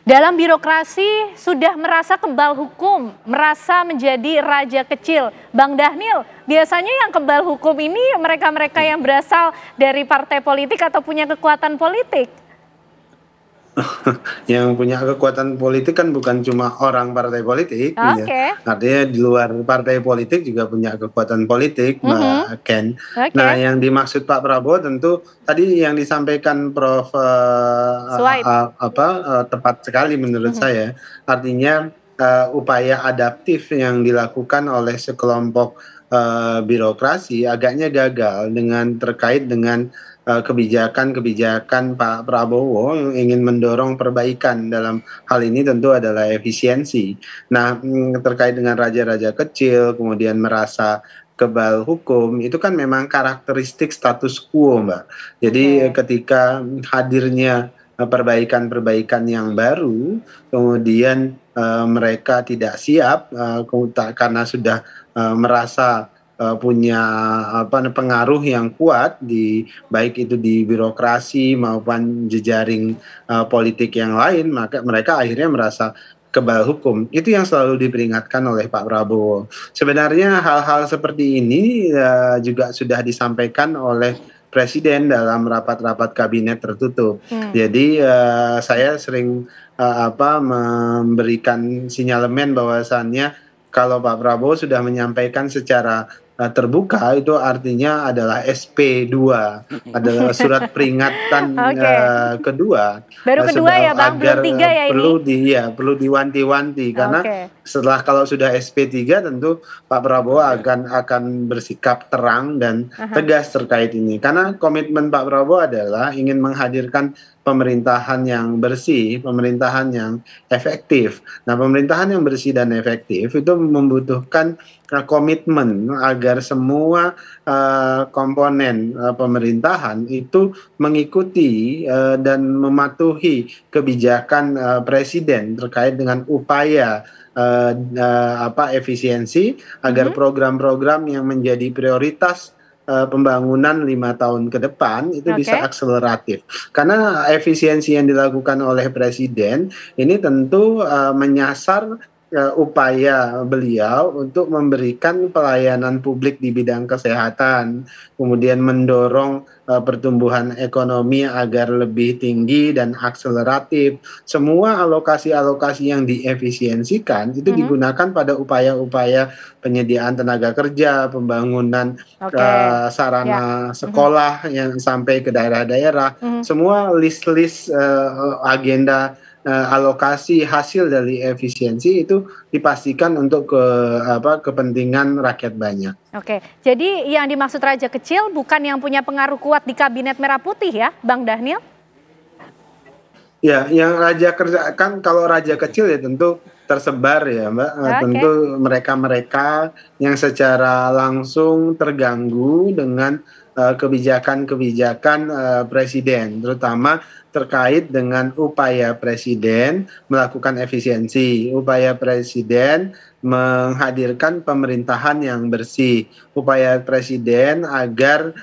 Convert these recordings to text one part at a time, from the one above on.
Dalam birokrasi sudah merasa kebal hukum, merasa menjadi raja kecil. Bang Dhanil, biasanya yang kebal hukum ini mereka-mereka yang berasal dari partai politik atau punya kekuatan politik. Yang punya kekuatan politik kan bukan cuma orang partai politik, ya. Oke. Artinya di luar partai politik juga punya kekuatan politik, Mbak Ken. Oke. Nah, yang dimaksud Pak Prabowo tentu tadi yang disampaikan Prof. Swipe. Tepat sekali menurut saya. Artinya upaya adaptif yang dilakukan oleh sekelompok birokrasi agaknya gagal terkait dengan kebijakan-kebijakan Pak Prabowo yang ingin mendorong perbaikan dalam hal ini tentu adalah efisiensi. Nah, terkait dengan raja-raja kecil, kemudian merasa kebal hukum, itu kan memang karakteristik status quo, Mbak. Jadi ketika hadirnya perbaikan-perbaikan yang baru, kemudian mereka tidak siap karena sudah merasa punya pengaruh yang kuat baik itu di birokrasi maupun jejaring politik yang lain, maka mereka akhirnya merasa kebal hukum. Itu yang selalu diperingatkan oleh Pak Prabowo. Sebenarnya hal-hal seperti ini juga sudah disampaikan oleh Presiden dalam rapat-rapat kabinet tertutup. Jadi saya sering memberikan sinyalemen bahwasannya kalau Pak Prabowo sudah menyampaikan secara terbuka, itu artinya adalah SP2, adalah surat peringatan kedua. Baru kedua ya Bang, belum 3 ya ini? Perlu diwanti-wanti, karena setelah kalau sudah SP3 tentu Pak Prabowo akan bersikap terang dan tegas terkait ini. Karena komitmen Pak Prabowo adalah ingin menghadirkan pemerintahan yang bersih, pemerintahan yang efektif. Nah, pemerintahan yang bersih dan efektif itu membutuhkan komitmen agar semua komponen pemerintahan itu mengikuti dan mematuhi kebijakan Presiden terkait dengan upaya efisiensi agar program-program yang menjadi prioritas pembangunan 5 tahun ke depan itu bisa akseleratif. Karena efisiensi yang dilakukan oleh Presiden ini tentu menyasar upaya beliau untuk memberikan pelayanan publik di bidang kesehatan, kemudian mendorong pertumbuhan ekonomi agar lebih tinggi dan akseleratif. Semua alokasi-alokasi yang diefisiensikan itu digunakan pada upaya-upaya penyediaan tenaga kerja, pembangunan sarana sekolah yang sampai ke daerah-daerah. Semua list-list agenda alokasi hasil dari efisiensi itu dipastikan untuk kepentingan rakyat banyak. Oke, jadi yang dimaksud raja kecil bukan yang punya pengaruh kuat di kabinet merah putih ya, Bang Dhanil? Ya, yang raja kerja kan kalau raja kecil ya tentu tersebar ya Mbak, tentu mereka-mereka yang secara langsung terganggu dengan kebijakan-kebijakan Presiden, terutama terkait dengan upaya Presiden melakukan efisiensi, upaya Presiden menghadirkan pemerintahan yang bersih, upaya Presiden agar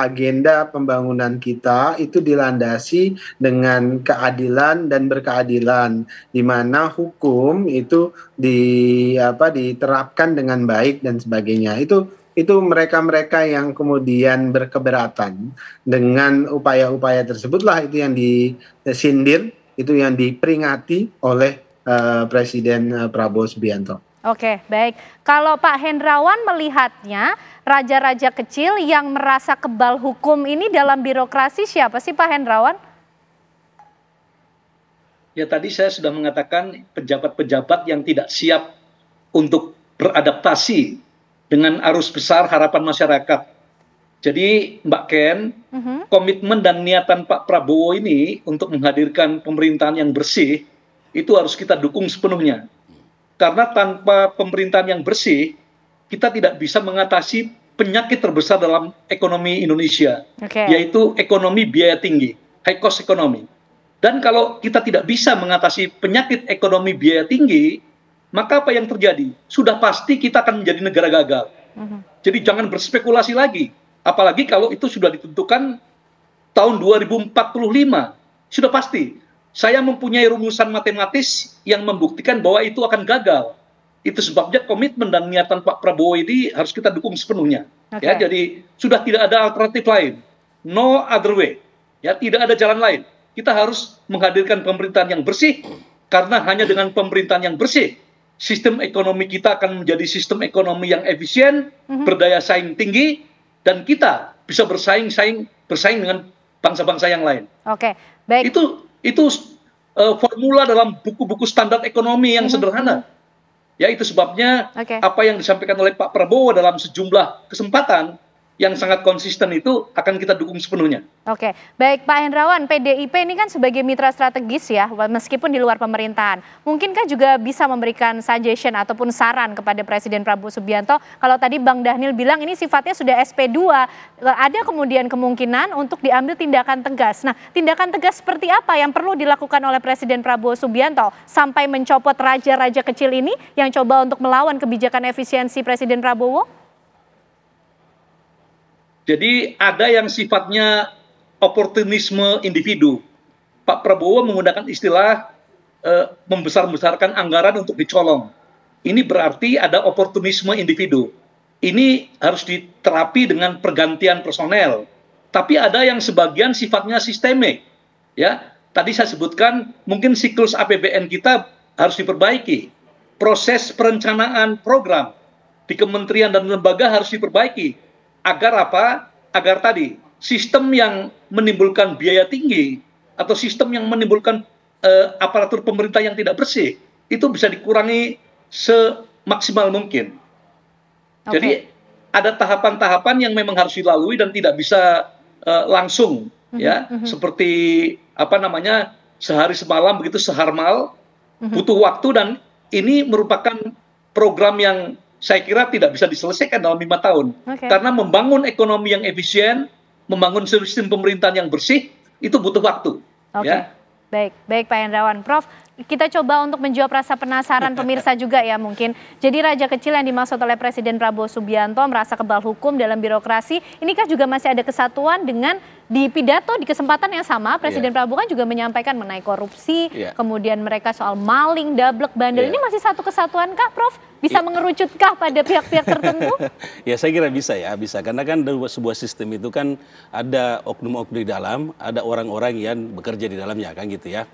agenda pembangunan kita itu dilandasi dengan keadilan dan berkeadilan, di mana hukum itu diterapkan dengan baik dan sebagainya. Itu mereka-mereka yang kemudian berkeberatan dengan upaya-upaya tersebutlah itu yang disindir, itu yang diperingati oleh Presiden Prabowo Subianto. Oke, baik. Kalau Pak Hendrawan melihatnya, raja-raja kecil yang merasa kebal hukum ini dalam birokrasi siapa sih Pak Hendrawan? Ya, tadi saya sudah mengatakan pejabat-pejabat yang tidak siap untuk beradaptasi dengan arus besar harapan masyarakat. Jadi Mbak Ken, komitmen dan niatan Pak Prabowo ini untuk menghadirkan pemerintahan yang bersih itu harus kita dukung sepenuhnya. Karena tanpa pemerintahan yang bersih, kita tidak bisa mengatasi penyakit terbesar dalam ekonomi Indonesia, yaitu ekonomi biaya tinggi, high cost economy. Dan kalau kita tidak bisa mengatasi penyakit ekonomi biaya tinggi, maka apa yang terjadi? Sudah pasti kita akan menjadi negara gagal. Jadi jangan berspekulasi lagi. Apalagi kalau itu sudah ditentukan tahun 2045. Sudah pasti. saya mempunyai rumusan matematis yang membuktikan bahwa itu akan gagal. Itu sebabnya komitmen dan niatan Pak Prabowo ini harus kita dukung sepenuhnya. Ya, jadi sudah tidak ada alternatif lain, no other way. Ya, tidak ada jalan lain. Kita harus menghadirkan pemerintahan yang bersih, karena hanya dengan pemerintahan yang bersih, sistem ekonomi kita akan menjadi sistem ekonomi yang efisien, berdaya saing tinggi, dan kita bisa bersaing dengan bangsa-bangsa yang lain. Oke, baik. Itu formula dalam buku-buku standar ekonomi yang sederhana. Ya, itu sebabnya apa yang disampaikan oleh Pak Prabowo dalam sejumlah kesempatan yang sangat konsisten itu akan kita dukung sepenuhnya. Oke, baik Pak Hendrawan, PDIP ini kan sebagai mitra strategis ya, meskipun di luar pemerintahan. Mungkinkah juga bisa memberikan suggestion ataupun saran kepada Presiden Prabowo Subianto? Kalau tadi Bang Dhanil bilang ini sifatnya sudah SP2, ada kemudian kemungkinan untuk diambil tindakan tegas. Nah, tindakan tegas seperti apa yang perlu dilakukan oleh Presiden Prabowo Subianto sampai mencopot raja-raja kecil ini yang coba untuk melawan kebijakan efisiensi Presiden Prabowo? Jadi ada yang sifatnya oportunisme individu. Pak Prabowo menggunakan istilah membesar-besarkan anggaran untuk dicolong. Ini berarti ada oportunisme individu. Ini harus diterapi dengan pergantian personel. Tapi ada yang sebagian sifatnya sistemik. Ya, tadi saya sebutkan mungkin siklus APBN kita harus diperbaiki. Proses perencanaan program di kementerian dan lembaga harus diperbaiki. Agar apa? Agar tadi sistem yang menimbulkan biaya tinggi atau sistem yang menimbulkan aparatur pemerintah yang tidak bersih itu bisa dikurangi semaksimal mungkin. Jadi ada tahapan-tahapan yang memang harus dilalui dan tidak bisa langsung ya, seperti apa namanya sehari semalam begitu seharmal, butuh waktu, dan ini merupakan program yang saya kira tidak bisa diselesaikan dalam 5 tahun. Karena membangun ekonomi yang efisien, membangun sistem pemerintahan yang bersih, itu butuh waktu. Ya. Baik Pak Hendrawan. Prof, kita coba untuk menjawab rasa penasaran pemirsa juga ya mungkin. Jadi raja kecil yang dimaksud oleh Presiden Prabowo Subianto merasa kebal hukum dalam birokrasi, inikah juga masih ada kesatuan dengan di pidato di kesempatan yang sama Presiden Prabowo kan juga menyampaikan mengenai korupsi, kemudian mereka soal maling, dablek, bandel. Ini masih satu kesatuan kah Prof? Bisa mengerucutkah pada pihak-pihak tertentu? Ya saya kira bisa ya, bisa. Karena kan sebuah sistem itu kan ada oknum-oknum di dalam, ada orang-orang yang bekerja di dalamnya kan gitu ya.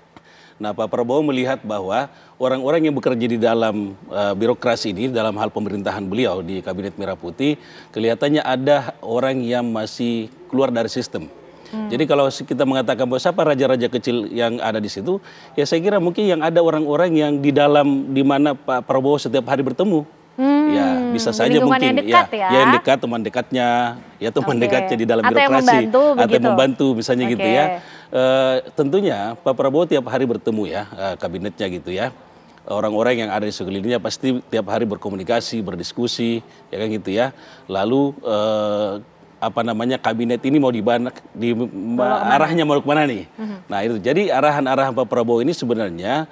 Nah, Pak Prabowo melihat bahwa orang-orang yang bekerja di dalam birokrasi ini, dalam hal pemerintahan beliau di Kabinet Merah Putih, kelihatannya ada orang yang masih keluar dari sistem. Jadi kalau kita mengatakan bahwa siapa raja-raja kecil yang ada di situ, ya saya kira mungkin yang ada orang-orang yang di dalam, di mana Pak Prabowo setiap hari bertemu. Ya bisa saja mungkin yang dekat, yang dekat, teman dekatnya, ya teman dekatnya di dalam birokrasi, atau yang membantu misalnya gitu ya. Tentunya Pak Prabowo tiap hari bertemu ya kabinetnya gitu ya. Orang-orang yang ada di sekelilingnya pasti tiap hari berkomunikasi, berdiskusi, ya kan gitu ya. Lalu apa namanya kabinet ini mau arahnya mau kemana nih? Nah itu jadi arahan-arahan Pak Prabowo ini sebenarnya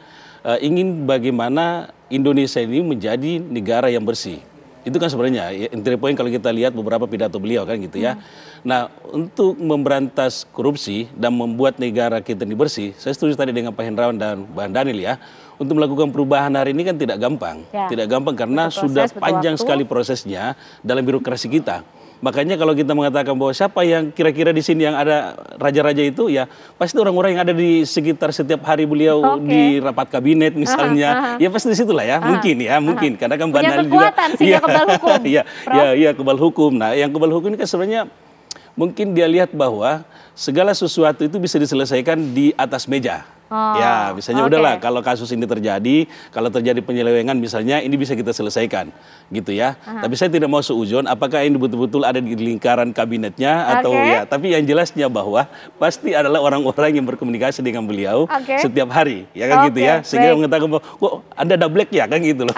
ingin bagaimana Indonesia ini menjadi negara yang bersih. Itu kan sebenarnya inti poin kalau kita lihat beberapa pidato beliau kan gitu ya. Nah untuk memberantas korupsi dan membuat negara kita ini bersih, saya setuju tadi dengan Pak Hendrawan dan Bang Dhanil ya. Untuk melakukan perubahan hari ini kan tidak gampang. Tidak gampang karena sudah panjang sekali prosesnya dalam birokrasi kita. Makanya kalau kita mengatakan bahwa siapa yang kira-kira di sini yang ada raja-raja itu, ya pasti orang-orang yang ada di sekitar setiap hari beliau di rapat kabinet misalnya, ya pasti di situlah ya, mungkin ya, mungkin karena kan punya kekuatan sehingga kebal hukum. Iya, kebal hukum. Nah, yang kebal hukum ini kan sebenarnya mungkin dia lihat bahwa segala sesuatu itu bisa diselesaikan di atas meja. Ya, misalnya udahlah kalau kasus ini terjadi, kalau terjadi penyelewengan misalnya ini bisa kita selesaikan gitu ya. Tapi saya tidak mau seujon apakah ini betul-betul ada di lingkaran kabinetnya atau ya. Tapi yang jelasnya bahwa pasti adalah orang-orang yang berkomunikasi dengan beliau setiap hari, ya kan gitu ya. Sehingga mengatakan bahwa kok Anda dablek ya kan gitu loh.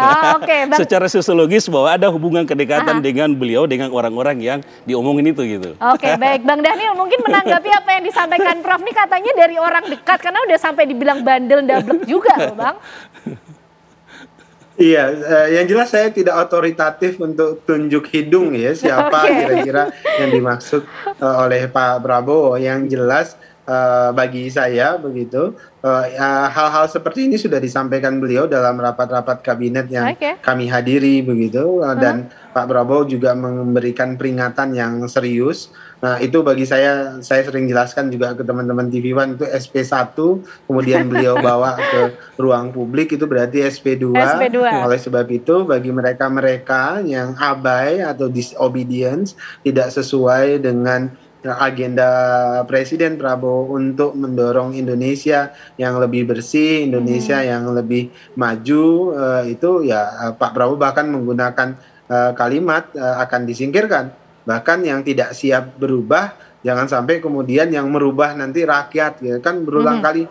Secara sosiologis bahwa ada hubungan kedekatan dengan beliau dengan orang-orang yang diomongin itu gitu. Baik Bang Dhanil mungkin menanggapi apa yang disampaikan Prof nih, katanya dari orang dekat karena udah sampai dibilang bandel dablek juga loh Bang. Iya, yang jelas saya tidak otoritatif untuk tunjuk hidung ya siapa kira-kira yang dimaksud oleh Pak Prabowo. Yang jelas bagi saya begitu, hal-hal seperti ini sudah disampaikan beliau dalam rapat-rapat kabinet yang kami hadiri begitu, dan Pak Prabowo juga memberikan peringatan yang serius. Nah, itu bagi saya sering jelaskan juga ke teman-teman TV One, itu SP1, kemudian beliau bawa ke ruang publik, itu berarti SP2. Oleh sebab itu, bagi mereka-mereka yang abai atau disobedience, tidak sesuai dengan agenda Presiden Prabowo untuk mendorong Indonesia yang lebih bersih, Indonesia yang lebih maju, itu ya Pak Prabowo bahkan menggunakan kalimat akan disingkirkan. Bahkan yang tidak siap berubah, jangan sampai kemudian yang merubah nanti rakyat, ya kan berulang kali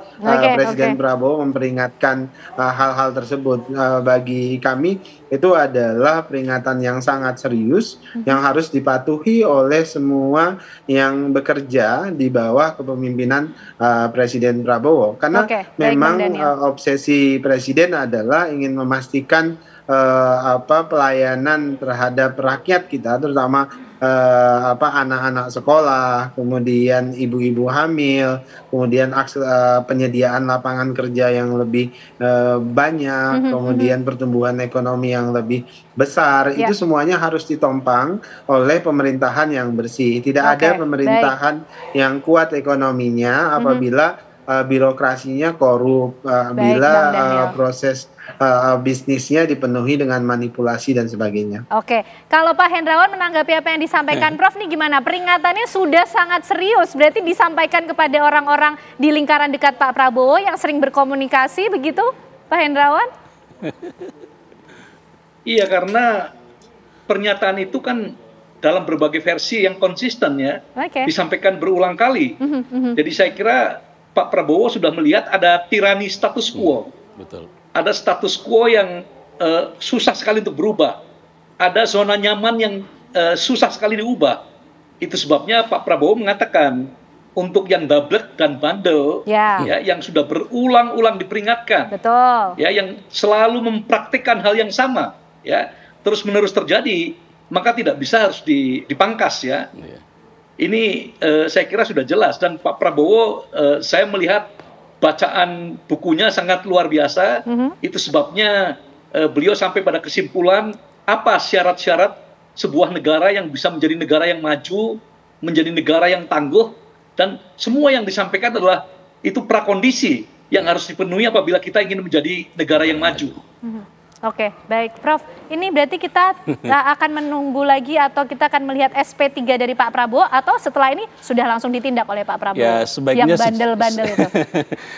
Presiden Prabowo memperingatkan hal-hal tersebut. Bagi kami itu adalah peringatan yang sangat serius yang harus dipatuhi oleh semua yang bekerja di bawah kepemimpinan Presiden Prabowo. Karena memang obsesi Presiden adalah ingin memastikan pelayanan terhadap rakyat kita, terutama anak-anak sekolah, kemudian ibu-ibu hamil, kemudian penyediaan lapangan kerja yang lebih banyak, kemudian pertumbuhan ekonomi yang lebih besar, itu semuanya harus ditompang oleh pemerintahan yang bersih. Tidak ada pemerintahan yang kuat ekonominya apabila birokrasinya korup, bila proses bisnisnya dipenuhi dengan manipulasi dan sebagainya. Oke, kalau Pak Hendrawan menanggapi apa yang disampaikan Prof nih gimana? Peringatannya sudah sangat serius, berarti disampaikan kepada orang-orang di lingkaran dekat Pak Prabowo yang sering berkomunikasi begitu, Pak Hendrawan? Iya, karena pernyataan itu kan dalam berbagai versi yang konsisten ya, disampaikan berulang kali. Jadi saya kira Pak Prabowo sudah melihat ada tirani status quo. Betul. Ada status quo yang susah sekali untuk berubah. Ada zona nyaman yang susah sekali diubah. Itu sebabnya Pak Prabowo mengatakan untuk yang dablek dan bandel, ya, yang sudah berulang-ulang diperingatkan, ya, yang selalu mempraktikkan hal yang sama, ya, terus-menerus terjadi, maka tidak bisa harus dipangkas, ya. Ini saya kira sudah jelas, dan Pak Prabowo saya melihat bacaan bukunya sangat luar biasa. Itu sebabnya beliau sampai pada kesimpulan apa syarat-syarat sebuah negara yang bisa menjadi negara yang maju, menjadi negara yang tangguh, dan semua yang disampaikan adalah itu prakondisi yang harus dipenuhi apabila kita ingin menjadi negara yang maju. Oke, baik Prof. Ini berarti kita akan menunggu lagi atau kita akan melihat SP3 dari Pak Prabowo atau setelah ini sudah langsung ditindak oleh Pak Prabowo? Ya, sebaiknya yang bandel-bandel itu.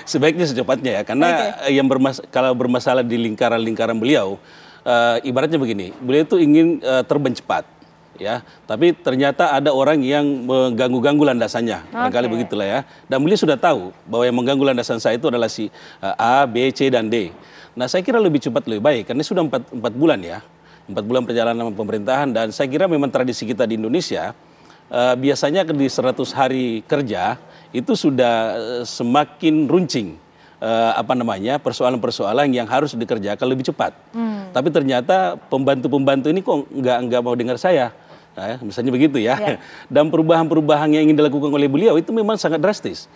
Sebaiknya secepatnya ya, karena yang kalau bermasalah di lingkaran-lingkaran beliau, ibaratnya begini, beliau itu ingin terbang cepat. Ya, tapi ternyata ada orang yang mengganggu-ganggu landasannya, barangkali begitulah ya. Dan beliau sudah tahu bahwa yang mengganggu landasan saya itu adalah si A, B, C, dan D. Nah, saya kira lebih cepat lebih baik, karena sudah 4 bulan ya, 4 bulan perjalanan pemerintahan, dan saya kira memang tradisi kita di Indonesia, biasanya di 100 hari kerja, itu sudah semakin runcing, persoalan-persoalan yang harus dikerjakan lebih cepat. Tapi ternyata pembantu-pembantu ini kok nggak mau dengar saya. Nah, misalnya begitu ya. Dan perubahan-perubahan yang ingin dilakukan oleh beliau itu memang sangat drastis.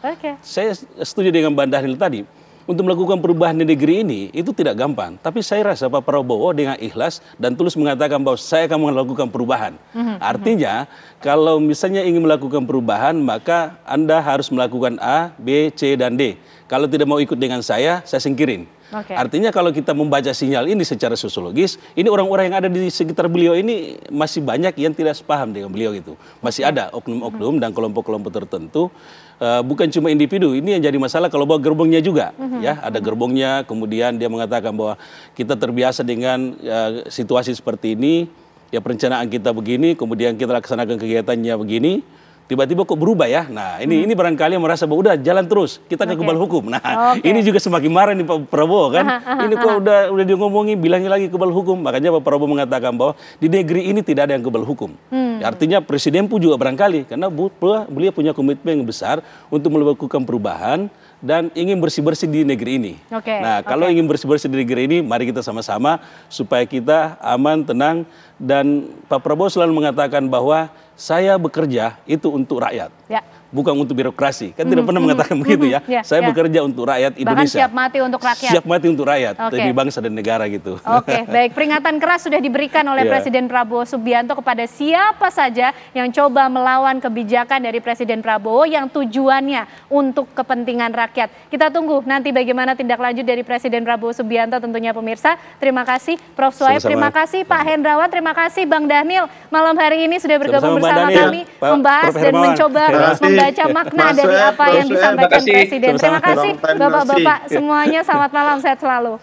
Saya setuju dengan Bang Dhanil tadi. Untuk melakukan perubahan di negeri ini itu tidak gampang. Tapi saya rasa Pak Prabowo dengan ikhlas dan tulus mengatakan bahwa saya akan melakukan perubahan. Artinya kalau misalnya ingin melakukan perubahan, maka Anda harus melakukan A, B, C, dan D. Kalau tidak mau ikut dengan saya singkirin. Artinya kalau kita membaca sinyal ini secara sosiologis, ini orang-orang yang ada di sekitar beliau ini masih banyak yang tidak sepaham dengan beliau itu. Masih ada oknum-oknum dan kelompok-kelompok tertentu. Bukan cuma individu, ini yang jadi masalah kalau bawa gerbongnya juga. Ya, ada gerbongnya, kemudian dia mengatakan bahwa kita terbiasa dengan situasi seperti ini, ya perencanaan kita begini, kemudian kita laksanakan kegiatannya begini. Tiba-tiba kok berubah ya. Nah, ini barangkali merasa bahwa udah jalan terus, kita ke kebal hukum. Nah, ini juga semakin marah nih Pak Prabowo kan. Ini kok udah dia ngomongin, bilangnya lagi kebal hukum. Makanya Pak Prabowo mengatakan bahwa di negeri ini tidak ada yang kebal hukum. Artinya Presiden pun juga barangkali, karena beliau punya komitmen yang besar untuk melakukan perubahan dan ingin bersih-bersih di negeri ini. Nah, kalau ingin bersih-bersih di negeri ini, mari kita sama-sama supaya kita aman, tenang. Dan Pak Prabowo selalu mengatakan bahwa saya bekerja itu untuk rakyat. Ya. Bukan untuk birokrasi. Kan tidak pernah mengatakan begitu ya. Saya bekerja untuk rakyat Indonesia. Bahkan siap mati untuk rakyat. Siap mati untuk rakyat, demi bangsa dan negara gitu. Oke, baik. Peringatan keras sudah diberikan oleh Presiden Prabowo Subianto kepada siapa saja yang coba melawan kebijakan dari Presiden Prabowo yang tujuannya untuk kepentingan rakyat. Kita tunggu nanti bagaimana tindak lanjut dari Presiden Prabowo Subianto tentunya pemirsa. Terima kasih Prof. Suhaib, terima kasih Pak Hendrawan, terima kasih Bang Dhanil. Malam hari ini sudah bergabung bersama kami membahas dan mencoba membaca makna dari apa yang disampaikan Presiden. Terima kasih Bapak-Bapak semuanya, selamat malam, sehat selalu.